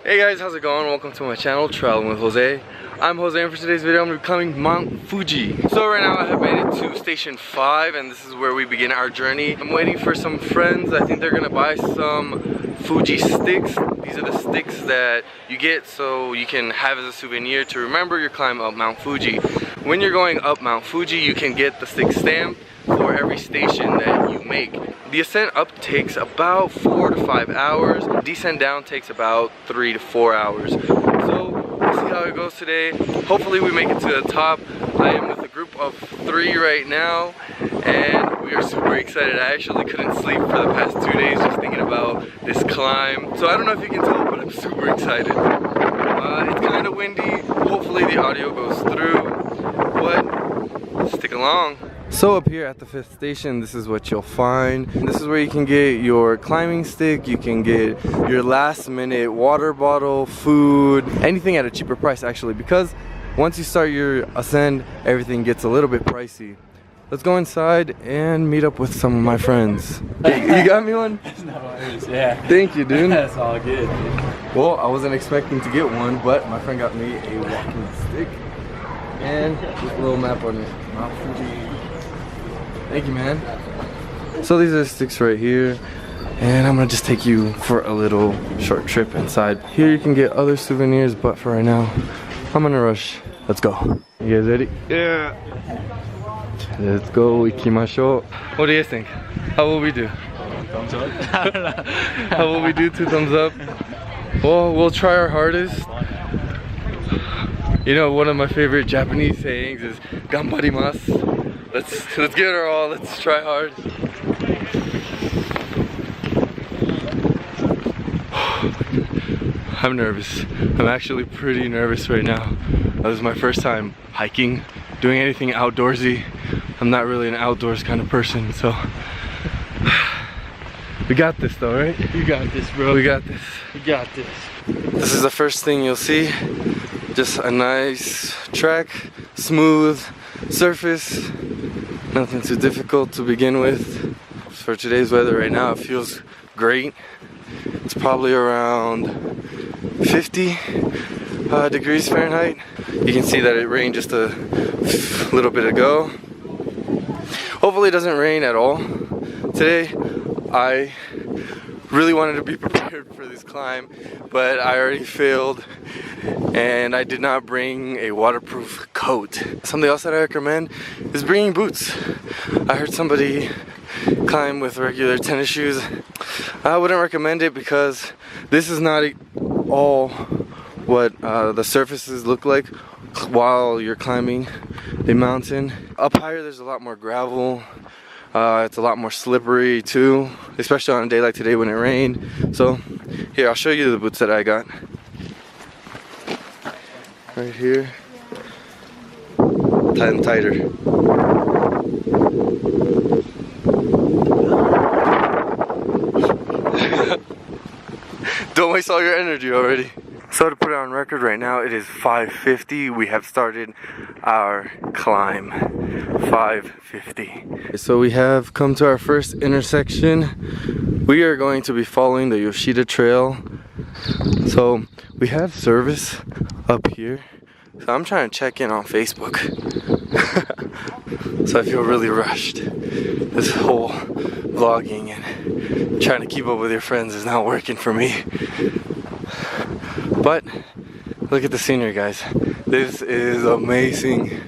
Hey guys, how's it going? Welcome to my channel, Traveling with Jose. I'm Jose, and for today's video I'm going to be climbing Mount Fuji. So right now I have made it to station 5 and this is where we begin our journey. I'm waiting for some friends. I think they're going to buy some Fuji sticks. These are the sticks that you get so you can have as a souvenir to remember your climb up Mount Fuji. When you're going up Mount Fuji, you can get the stick stamped for every station that you make. The ascent up takes about 4 to 5 hours. Descent down takes about 3 to 4 hours. So we'll see how it goes today. Hopefully we make it to the top. I am with a group of 3 right now and we are super excited. I actually couldn't sleep for the past 2 days just thinking about this climb. So I don't know if you can tell, but I'm super excited. It's kind of windy. Hopefully the audio goes through, but stick along. So up here at the 5th station, this is what you'll find. This is where you can get your climbing stick, you can get your last minute water bottle, food, anything at a cheaper price actually, because once you start your ascent, everything gets a little bit pricey. Let's go inside and meet up with some of my friends. Hey, you got me one? No worries, yeah. Thank you, dude. That's all good. Well, I wasn't expecting to get one, but my friend got me a walking stick and a little map on it. Mount Fuji. Thank you, man. So these are the sticks right here, and I'm gonna just take you for a little short trip inside. Here you can get other souvenirs, but for right now, I'm gonna rush. Let's go. You guys ready? Yeah. Let's go. Ikimashou. What do you guys think? How will we do? Thumbs up. How will we do? 2 thumbs up. Well, we'll try our hardest. You know, one of my favorite Japanese sayings is "Ganbarimasu." Let's give it our all. Let's try hard. I'm nervous. I'm actually pretty nervous right now. This is my first time hiking, doing anything outdoorsy. I'm not really an outdoors kind of person, so we got this though, right? You got this, bro. We got this. You got this. This is the first thing you'll see. Just a nice track, smooth surface. Nothing too difficult to begin with. For today's weather right now, it feels great. It's probably around 50 degrees Fahrenheit. You can see that it rained just a little bit ago. Hopefully it doesn't rain at all. Today, I really wanted to be prepared for this climb, but I already failed and I did not bring a waterproof coat. Something else that I recommend is bringing boots. I heard somebody climb with regular tennis shoes. I wouldn't recommend it because this is not all what the surfaces look like while you're climbing the mountain. Up higher there's a lot more gravel. It's a lot more slippery too, especially on a day like today when it rained. So here, I'll show you the boots that I got. Right here. Tie them tighter. Don't waste all your energy already. So to put it on record right now, it is 5:50. We have started our climb. 5:50. So we have come to our first intersection. We are going to be following the Yoshida Trail. So we have service up here. So I'm trying to check in on Facebook. So I feel really rushed. This whole vlogging and trying to keep up with your friends is not working for me. But look at the scenery, guys. This is amazing.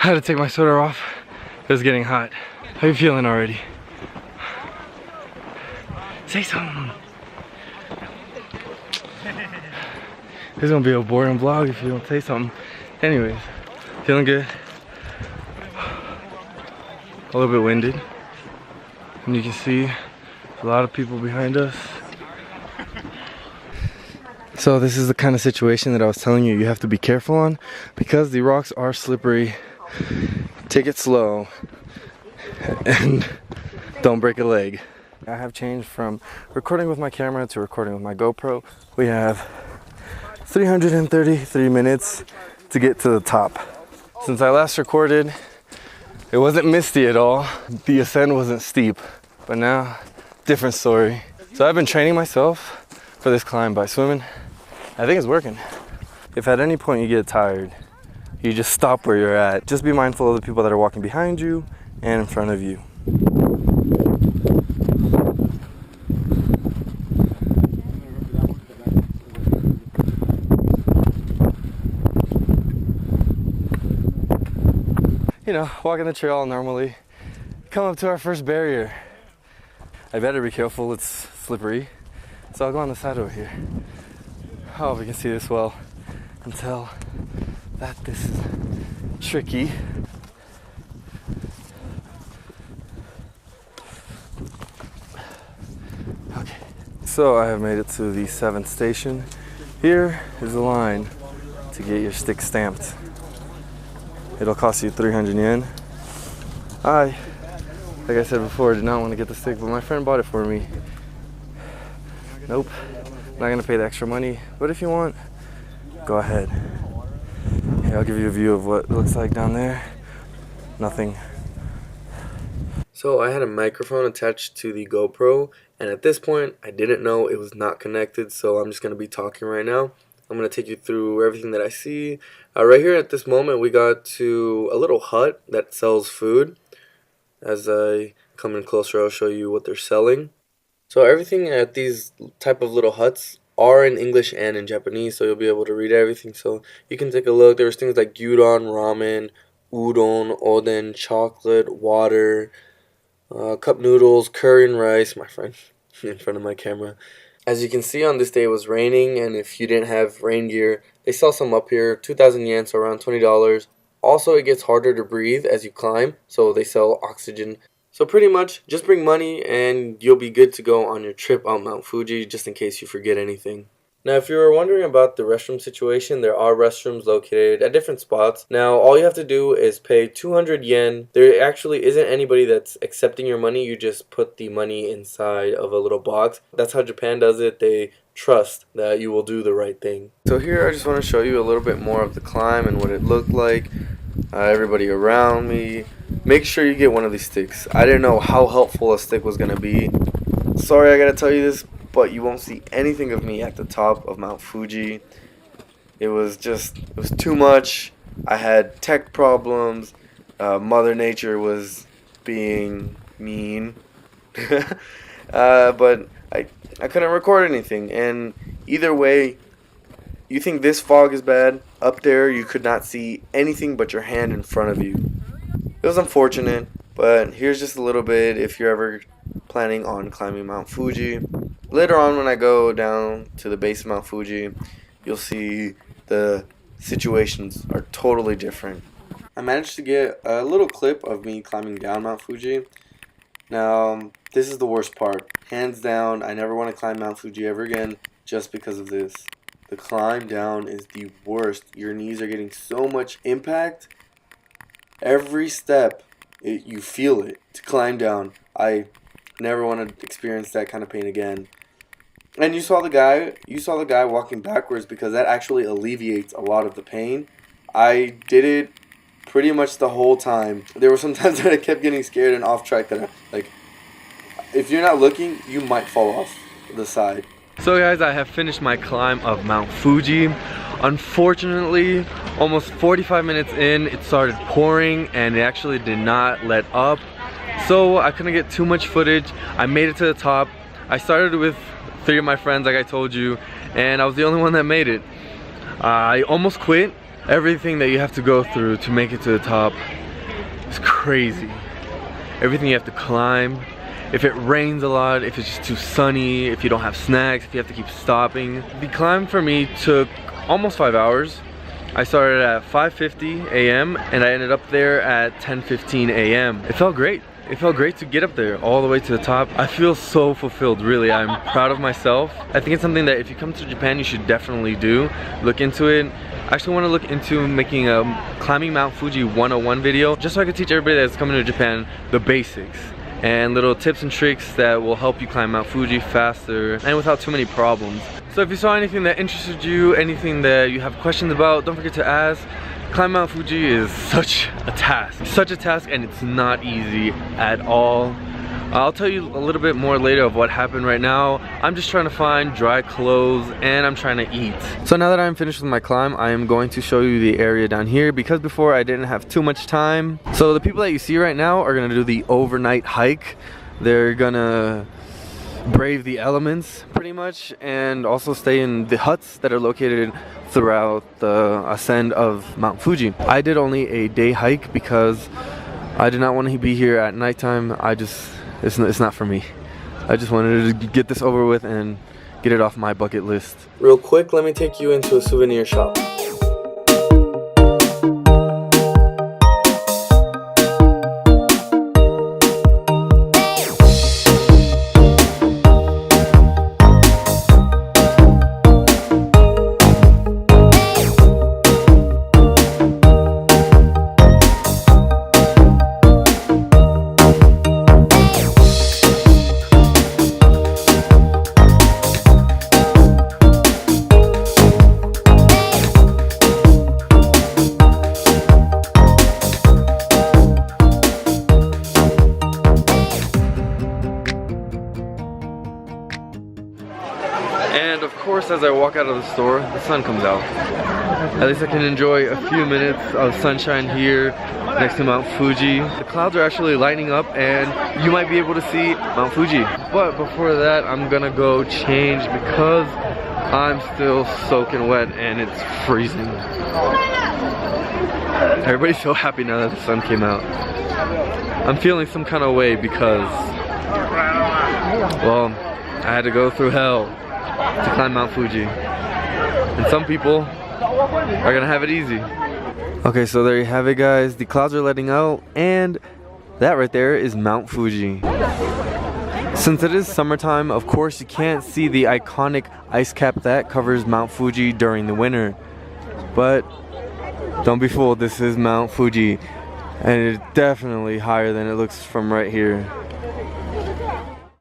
I had to take my sweater off. It was getting hot. How you feeling already? Say something. This is gonna be a boring vlog if you don't say something. Anyways, feeling good. A little bit winded. And you can see a lot of people behind us. So this is the kind of situation that I was telling you have to be careful on because the rocks are slippery. Take it slow and don't break a leg. I have changed from recording with my camera to recording with my GoPro. We have 333 minutes to get to the top. Since I last recorded, it wasn't misty at all. The ascent wasn't steep, but now, different story. So I've been training myself for this climb by swimming. I think it's working. If at any point you get tired, you just stop where you're at. Just be mindful of the people that are walking behind you and in front of you. You know, walking the trail normally, come up to our first barrier. I better be careful, it's slippery. So I'll go on the side over here. Oh, we can see this well and tell that this is tricky. Okay, so I have made it to the 7th station. Here is the line to get your stick stamped. It'll cost you 300 yen. Like I said before, did not want to get the stick, but my friend bought it for me. Nope, not gonna pay the extra money, but if you want, go ahead. Here, I'll give you a view of what it looks like down there. Nothing. So I had a microphone attached to the GoPro, and at this point, I didn't know it was not connected, so I'm just gonna be talking right now. I'm going to take you through everything that I see. Right here at this moment, we got to a little hut that sells food. As I come in closer, I'll show you what they're selling. So everything at these type of little huts are in English and in Japanese, so you'll be able to read everything. So you can take a look. There's things like gyudon, ramen, udon, oden, chocolate, water, cup noodles, curry and rice. My friend in front of my camera. As you can see, on this day it was raining, and if you didn't have rain gear, they sell some up here, 2,000 yen, so around $20. Also, it gets harder to breathe as you climb, so they sell oxygen. So pretty much, just bring money and you'll be good to go on your trip on Mount Fuji, just in case you forget anything. Now, if you were wondering about the restroom situation, there are restrooms located at different spots. Now, all you have to do is pay 200 yen. There actually isn't anybody that's accepting your money. You just put the money inside of a little box. That's how Japan does it. They trust that you will do the right thing. So here, I just want to show you a little bit more of the climb and what it looked like. Everybody around me. Make sure you get one of these sticks. I didn't know how helpful a stick was going to be. Sorry, I got to tell you this, but you won't see anything of me at the top of Mount Fuji. It was too much. I had tech problems. Mother Nature was being mean. But I couldn't record anything. And either way, you think this fog is bad? Up there, you could not see anything but your hand in front of you. It was unfortunate, but here's just a little bit if you're ever planning on climbing Mount Fuji. Later on, when I go down to the base of Mount Fuji, you'll see the situations are totally different. I managed to get a little clip of me climbing down Mount Fuji. Now, this is the worst part. Hands down, I never want to climb Mount Fuji ever again just because of this. The climb down is the worst. Your knees are getting so much impact. Every step, you feel it to climb down. I never want to experience that kind of pain again. And you saw the guy walking backwards because that actually alleviates a lot of the pain. I did it pretty much the whole time. There were some times that I kept getting scared and off track that if you're not looking, you might fall off the side. So guys, I have finished my climb of Mount Fuji. Unfortunately, almost 45 minutes in, it started pouring and it actually did not let up. So I couldn't get too much footage. I made it to the top. I started with 3 of my friends, like I told you, and I was the only one that made it. I almost quit. Everything that you have to go through to make it to the top is crazy. Everything you have to climb. If it rains a lot, if it's just too sunny, if you don't have snacks, if you have to keep stopping. The climb for me took almost 5 hours. I started at 5:50 a.m. and I ended up there at 10:15 a.m. It felt great. It felt great to get up there all the way to the top. I feel so fulfilled, really. I'm proud of myself. I think it's something that if you come to Japan, you should definitely do. Look into it. I actually want to look into making a climbing Mount Fuji 101 video, just so I can teach everybody that's coming to Japan the basics and little tips and tricks that will help you climb Mount Fuji faster and without too many problems. So if you saw anything that interested you, anything that you have questions about, don't forget to ask. Climbing Mount Fuji is such a task, and it's not easy at all. I'll tell you a little bit more later of what happened. Right now I'm just trying to find dry clothes and I'm trying to eat. So now that I'm finished with my climb, I am going to show you the area down here, because before I didn't have too much time. So the people that you see right now are gonna do the overnight hike. They're gonna brave the elements pretty much, and also stay in the huts that are located throughout the ascent of Mount Fuji. I did only a day hike because I did not want to be here at nighttime. It's not for me. I just wanted to get this over with and get it off my bucket list. Real quick, let me take you into a souvenir shop. And of course, as I walk out of the store, the sun comes out. At least I can enjoy a few minutes of sunshine here next to Mount Fuji. The clouds are actually lighting up and you might be able to see Mount Fuji. But before that, I'm gonna go change because I'm still soaking wet and it's freezing. Everybody's so happy now that the sun came out. I'm feeling some kind of way because, well, I had to go through hell to climb Mount Fuji. And some people are gonna have it easy. Okay, so there you have it, guys. The clouds are letting out and that right there is Mount Fuji. Since it is summertime, of course you can't see the iconic ice cap that covers Mount Fuji during the winter. But don't be fooled, this is Mount Fuji and it's definitely higher than it looks from right here.